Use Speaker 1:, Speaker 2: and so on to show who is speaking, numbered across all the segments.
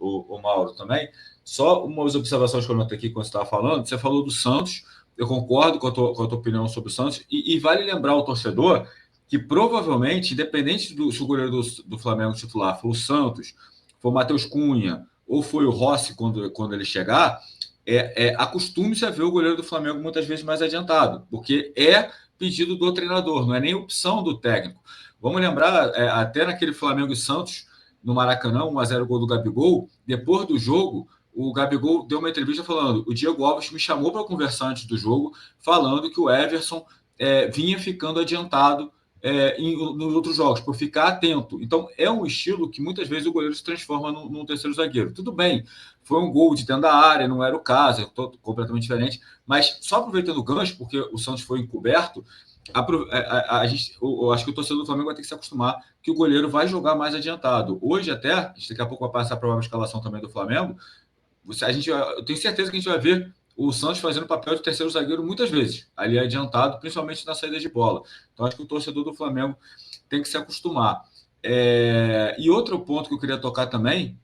Speaker 1: o Mauro também. Só umas observações que eu notei aqui quando você estava falando. Você falou do Santos, eu concordo com a tua opinião sobre o Santos, e vale lembrar ao torcedor que provavelmente, independente se o goleiro do Flamengo titular for o Santos, for o Matheus Cunha, ou foi o Rossi quando ele chegar, acostume-se a ver o goleiro do Flamengo muitas vezes mais adiantado, porque é pedido do treinador, não é nem opção do técnico. Vamos lembrar, até naquele Flamengo e Santos, no Maracanã, 1-0 gol do Gabigol, depois do jogo, o Gabigol deu uma entrevista falando: o Diego Alves me chamou para conversar antes do jogo, falando que o Everson vinha ficando adiantado nos outros jogos, por ficar atento. Então, é um estilo que muitas vezes o goleiro se transforma num terceiro zagueiro. Tudo bem, foi um gol de dentro da área, não era o caso, completamente diferente, mas só aproveitando o gancho, porque o Santos foi encoberto, eu acho que o torcedor do Flamengo vai ter que se acostumar que o goleiro vai jogar mais adiantado. Hoje até, a gente daqui a pouco vai passar a provável escalação também do Flamengo, eu tenho certeza que a gente vai ver o Santos fazendo papel de terceiro zagueiro muitas vezes, ali adiantado, principalmente na saída de bola. Então, acho que o torcedor do Flamengo tem que se acostumar. E outro ponto que eu queria tocar também,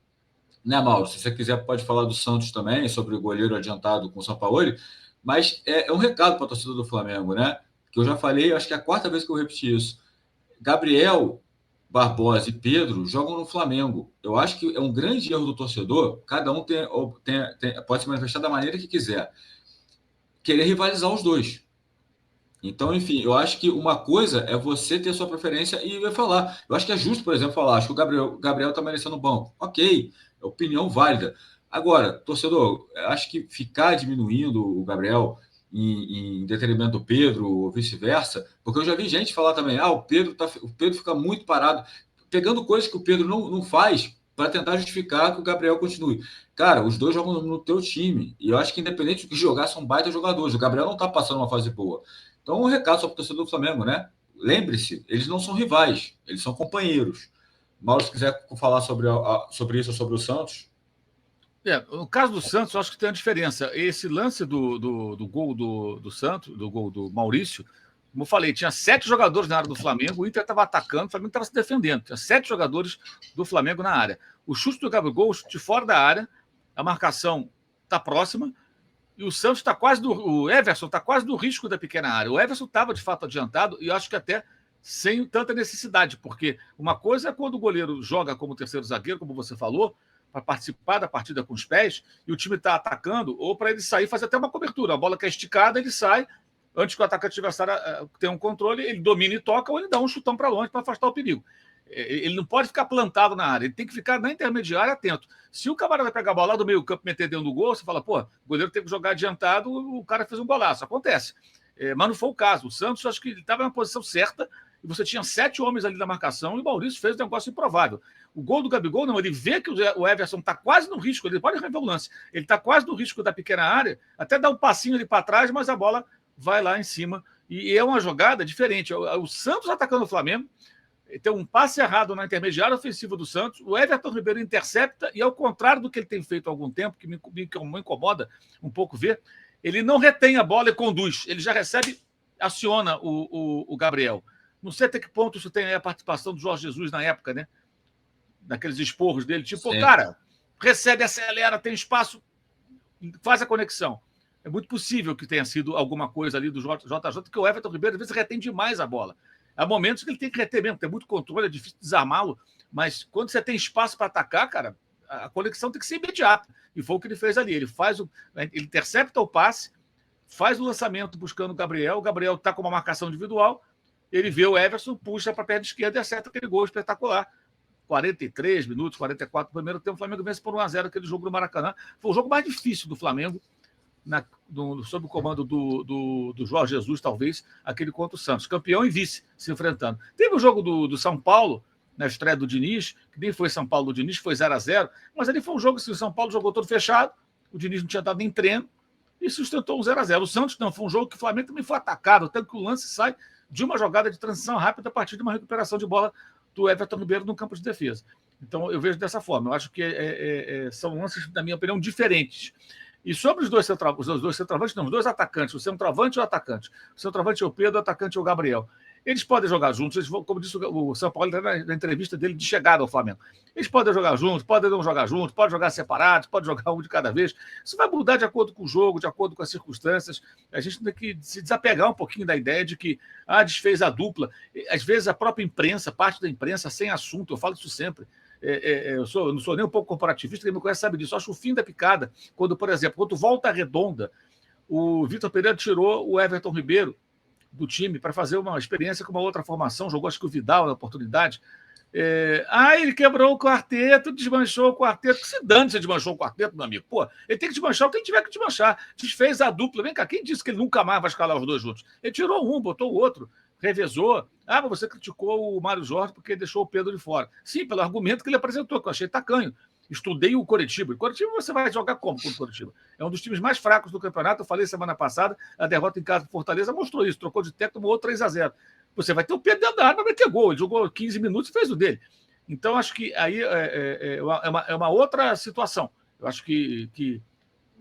Speaker 1: né, Mauro? Se você quiser, pode falar do Santos também, sobre o goleiro adiantado com o Sampaoli, mas é um recado para a torcida do Flamengo, né? Que eu já falei, acho que é a quarta vez que eu repeti isso. Gabriel, Barbosa e Pedro jogam no Flamengo. Eu acho que é um grande erro do torcedor, cada um pode se manifestar da maneira que quiser, querer rivalizar os dois. Então, enfim, eu acho que uma coisa é você ter sua preferência e vai falar. Eu acho que é justo, por exemplo, falar: acho que o Gabriel está merecendo o banco. Ok, é opinião válida. Agora, torcedor, acho que ficar diminuindo o Gabriel em detrimento do Pedro ou vice-versa, porque eu já vi gente falar também: o Pedro fica muito parado, pegando coisas que o Pedro não faz para tentar justificar que o Gabriel continue. Cara, os dois jogam no teu time, e eu acho que independente do que jogar, são baita jogadores. O Gabriel não está passando uma fase boa. Então, um recado só para o torcedor do Flamengo, né? Lembre-se, eles não são rivais, eles são companheiros. Mauro, se quiser falar sobre isso, sobre o Santos.
Speaker 2: No caso do Santos, eu acho que tem uma diferença. Esse lance do gol do Santos, do gol do Maurício, como eu falei, tinha 7 jogadores na área do Flamengo, o Inter estava atacando, o Flamengo estava se defendendo. Tinha 7 jogadores do Flamengo na área. O chute do Gabigol, o chute fora da área, a marcação está próxima, e o Santos está quase o Everson está quase no risco da pequena área. O Everson estava, de fato, adiantado, e eu acho que até sem tanta necessidade, porque uma coisa é quando o goleiro joga como terceiro zagueiro, como você falou, para participar da partida com os pés, e o time está atacando, ou para ele sair e fazer até uma cobertura. A bola que é esticada, ele sai, antes que o atacante adversário tenha um controle, ele domina e toca, ou ele dá um chutão para longe para afastar o perigo. Ele não pode ficar plantado na área, ele tem que ficar na intermediária atento. Se o camarada pegar a bola lá do meio campo e meter dentro do gol, você fala: pô, o goleiro tem que jogar adiantado, o cara fez um golaço. Acontece. Mas não foi o caso. O Santos, acho que ele estava na posição certa, e você tinha 7 homens ali na marcação, e o Maurício fez um negócio improvável. O gol do Gabigol, não, ele vê que o Everson está quase no risco, ele pode rever o lance, ele está quase no risco da pequena área, até dá um passinho ali para trás, mas a bola vai lá em cima, e é uma jogada diferente. O Santos atacando o Flamengo, tem um passe errado na intermediária ofensiva do Santos, o Everton Ribeiro intercepta, e ao contrário do que ele tem feito há algum tempo, que me incomoda um pouco ver, ele não retém a bola e conduz, ele já recebe, aciona o Gabriel. Não sei até que ponto isso tem aí a participação do Jorge Jesus na época, né? Naqueles esporros dele, tipo, cara, recebe, acelera, tem espaço, faz a conexão. É muito possível que tenha sido alguma coisa ali do JJ, que o Everton Ribeiro às vezes retém demais a bola. Há momentos que ele tem que reter mesmo, tem muito controle, é difícil desarmá-lo, mas quando você tem espaço para atacar, cara, a conexão tem que ser imediata. E foi o que ele fez ali. Ele intercepta o passe, faz o lançamento buscando o Gabriel está com uma marcação individual, ele vê o Everson, puxa para a perna esquerda e acerta aquele gol espetacular. 43 minutos, 44 do primeiro tempo, o Flamengo vence por 1-0 aquele jogo do Maracanã. Foi o jogo mais difícil do Flamengo, sob o comando do Jorge Jesus, talvez, aquele contra o Santos. Campeão e vice se enfrentando. Teve o jogo do São Paulo, na estreia do Diniz, que nem foi São Paulo do Diniz, foi 0-0, mas ali foi um jogo que o São Paulo jogou todo fechado, o Diniz não tinha dado nem treino, e sustentou um 0-0. O Santos não, foi um jogo que o Flamengo também foi atacado, tanto que o lance sai de uma jogada de transição rápida a partir de uma recuperação de bola do Everton Ribeiro no campo de defesa. Então, eu vejo dessa forma. Eu acho que são lances, na minha opinião, diferentes. E sobre os dois centroavantes, não, os dois atacantes, o centroavante e o atacante. O centroavante é o Pedro, o atacante é o Gabriel. Eles podem jogar juntos, como disse o São Paulo na entrevista dele de chegada ao Flamengo. Eles podem jogar juntos, podem não jogar juntos, podem jogar separados, podem jogar um de cada vez. Isso vai mudar de acordo com o jogo, de acordo com as circunstâncias. A gente tem que se desapegar um pouquinho da ideia de que desfez a dupla. Às vezes a própria imprensa, parte da imprensa, sem assunto, eu falo isso sempre. Eu não sou nem um pouco corporativista, quem me conhece sabe disso. Eu acho o fim da picada quando, por exemplo, quando Volta Redonda, o Vitor Pereira tirou o Everton Ribeiro do time para fazer uma experiência com uma outra formação, jogou acho que o Vidal na oportunidade. Ele quebrou o quarteto, desmanchou o quarteto. Que se dane se desmanchou o quarteto, meu amigo. Pô, ele tem que desmanchar quem tiver que desmanchar. Desfez a dupla. Vem cá, quem disse que ele nunca mais vai escalar os dois juntos? Ele tirou um, botou o outro, revezou. Mas você criticou o Mário Jorge porque deixou o Pedro de fora. Sim, pelo argumento que ele apresentou, que eu achei tacanho. Estudei o Coritiba. O Coritiba você vai jogar como contra o Coritiba? É um dos times mais fracos do campeonato. Eu falei semana passada, a derrota em casa do Fortaleza mostrou isso. Trocou de técnico, tomou 3-0. Você vai ter o Pedro dentro da área, vai ter gol. Ele jogou 15 minutos e fez o dele. Então, acho que aí é uma outra situação. Eu acho que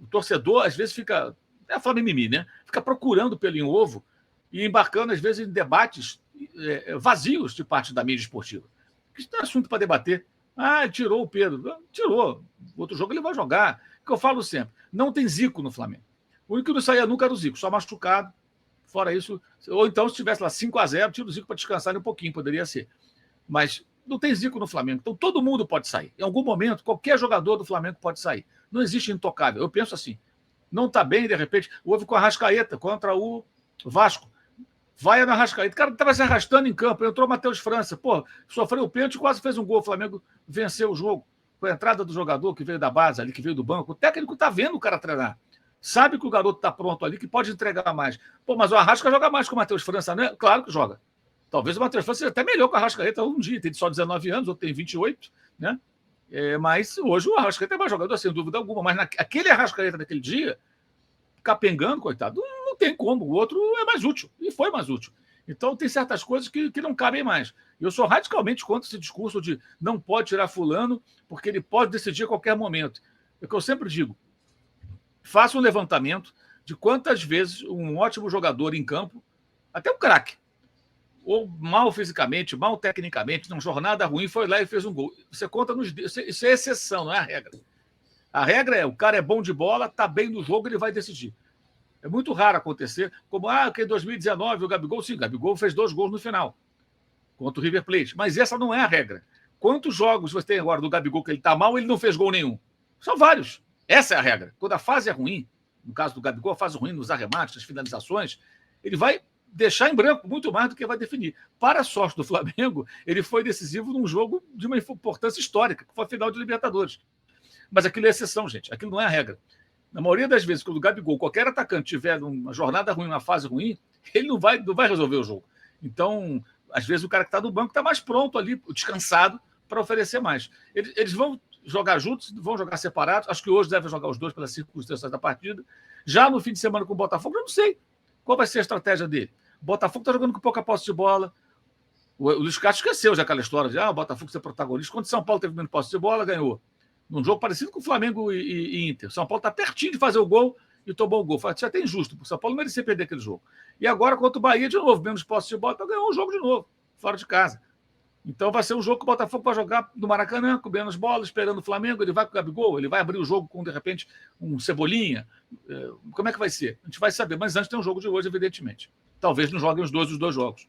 Speaker 2: o torcedor, às vezes, fica... É Flamengo, né? Fica procurando pelo em ovo e embarcando, às vezes, em debates vazios de parte da mídia esportiva. Isso não é assunto para debater. Ele tirou o Pedro. Tirou. Outro jogo ele vai jogar. O que eu falo sempre, não tem Zico no Flamengo. O único que não saía nunca era o Zico, só machucado. Fora isso, ou então se tivesse lá 5-0, tira o Zico para descansar um pouquinho, poderia ser. Mas não tem Zico no Flamengo, então todo mundo pode sair. Em algum momento, qualquer jogador do Flamengo pode sair. Não existe intocável. Eu penso assim, não está bem, de repente, houve com a Arrascaeta contra o Vasco. Vai na Arrascaeta. O cara estava se arrastando em campo. Entrou o Matheus França. Pô, sofreu o pênalti e quase fez um gol. O Flamengo venceu o jogo. Com a entrada do jogador que veio da base ali, que veio do banco. O técnico está vendo o cara treinar. Sabe que o garoto está pronto ali, que pode entregar mais. Pô, mas o Arrasca joga mais que o Matheus França, né? Claro que joga. Talvez o Matheus França seja até melhor que o Arrascaeta um dia. Tem só 19 anos, outro tem 28, né? Mas hoje o Arrascaeta é mais jogador, sem dúvida alguma. Mas aquele Arrascaeta daquele dia, capengando, coitado, não tem como. O outro é mais útil. E foi mais útil. Então, tem certas coisas que não cabem mais. Eu sou radicalmente contra esse discurso de não pode tirar fulano porque ele pode decidir a qualquer momento. É o que eu sempre digo. Faça um levantamento de quantas vezes um ótimo jogador em campo, até um craque, ou mal fisicamente, mal tecnicamente, numa jornada ruim, foi lá e fez um gol. Você conta nos dedos. Isso é exceção, não é a regra. A regra é, o cara é bom de bola, está bem no jogo, ele vai decidir. É muito raro acontecer, como que em 2019 o Gabigol, sim, o Gabigol fez 2 gols no final, contra o River Plate. Mas essa não é a regra. Quantos jogos você tem agora do Gabigol que ele está mal e ele não fez gol nenhum? São vários. Essa é a regra. Quando a fase é ruim, no caso do Gabigol, a fase ruim nos arremates, nas finalizações, ele vai deixar em branco muito mais do que vai definir. Para a sorte do Flamengo, ele foi decisivo num jogo de uma importância histórica, que foi a final de Libertadores. Mas aquilo é exceção, gente. Aquilo não é a regra. Na maioria das vezes, quando o Gabigol, qualquer atacante, tiver uma jornada ruim, uma fase ruim, ele não vai resolver o jogo. Então, às vezes, o cara que está no banco está mais pronto ali, descansado, para oferecer mais. Eles vão jogar juntos, vão jogar separados. Acho que hoje devem jogar os dois pelas circunstâncias da partida. Já no fim de semana com o Botafogo, eu não sei qual vai ser a estratégia dele. O Botafogo está jogando com pouca posse de bola. O Luiz Castro esqueceu já aquela história de o Botafogo ser protagonista. Quando o São Paulo teve menos posse de bola, ganhou. Num jogo parecido com o Flamengo e Inter. O São Paulo está pertinho de fazer o gol e tomou o gol. Isso é até injusto, porque o São Paulo não merecia perder aquele jogo. E agora, contra o Bahia, de novo, menos posse de bola, então ganhou o jogo de novo, fora de casa. Então vai ser um jogo que o Botafogo vai jogar no Maracanã, com menos bolas, esperando o Flamengo. Ele vai com o Gabigol, ele vai abrir o jogo com, de repente, um Cebolinha. Como é que vai ser? A gente vai saber, mas antes tem um jogo de hoje, evidentemente. Talvez não joguem os dois jogos.